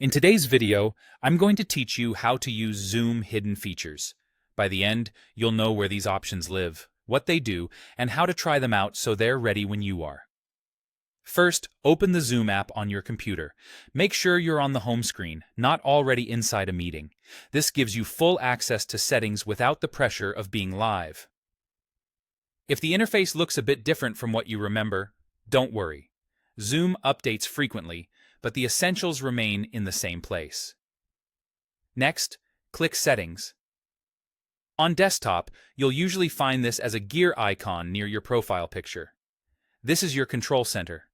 In today's video, I'm going to teach you how to use Zoom hidden features. By the end, you'll know where these options live, what they do, and how to try them out so they're ready when you are. First, open the Zoom app on your computer. Make sure you're on the home screen, not already inside a meeting. This gives you full access to settings without the pressure of being live. If the interface looks a bit different from what you remember, don't worry. Zoom updates frequently, but the essentials remain in the same place. Next, click Settings. On desktop, you'll usually find this as a gear icon near your profile picture. This is your control center.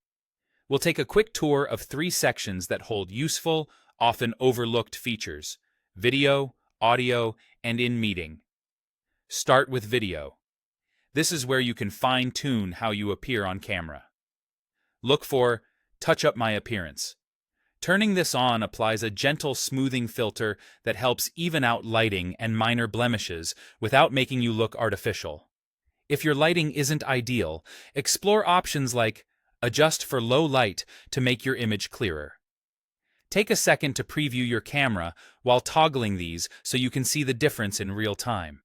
We'll take a quick tour of 3 sections that hold useful, often overlooked features: video, audio, and in-meeting. Start with video. This is where you can fine-tune how you appear on camera. Look for Touch Up My Appearance. Turning this on applies a gentle smoothing filter that helps even out lighting and minor blemishes without making you look artificial. If your lighting isn't ideal, explore options like Adjust for Low Light to make your image clearer. Take a second to preview your camera while toggling these so you can see the difference in real time.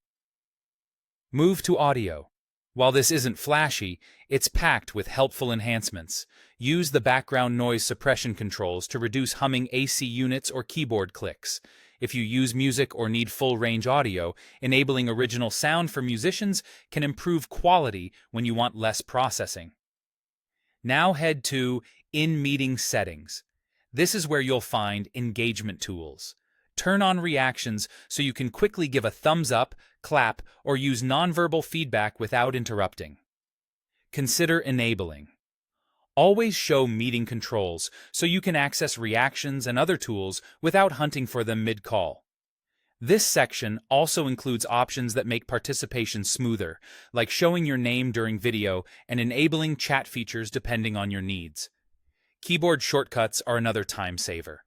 Move to audio. While this isn't flashy, it's packed with helpful enhancements. Use the background noise suppression controls to reduce humming AC units or keyboard clicks. If you use music or need full-range audio, enabling original sound for musicians can improve quality when you want less processing. Now head to In-Meeting Settings. This is where you'll find engagement tools. Turn on reactions so you can quickly give a thumbs up, clap, or use nonverbal feedback without interrupting. Consider enabling. Always show meeting controls so you can access reactions and other tools without hunting for them mid-call. This section also includes options that make participation smoother, like showing your name during video and enabling chat features depending on your needs. Keyboard shortcuts are another time saver.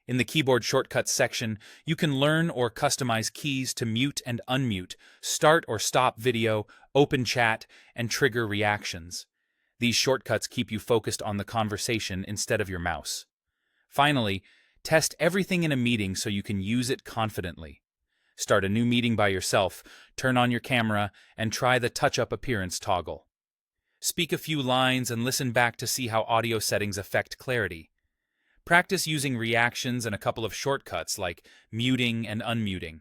In the Keyboard Shortcuts section, you can learn or customize keys to mute and unmute, start or stop video, open chat, and trigger reactions. These shortcuts keep you focused on the conversation instead of your mouse. Finally, test everything in a meeting so you can use it confidently. Start a new meeting by yourself, turn on your camera, and try the touch-up appearance toggle. Speak a few lines and listen back to see how audio settings affect clarity. Practice using reactions and a couple of shortcuts like muting and unmuting.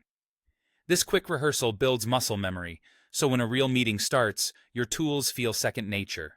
This quick rehearsal builds muscle memory, so when a real meeting starts, your tools feel second nature.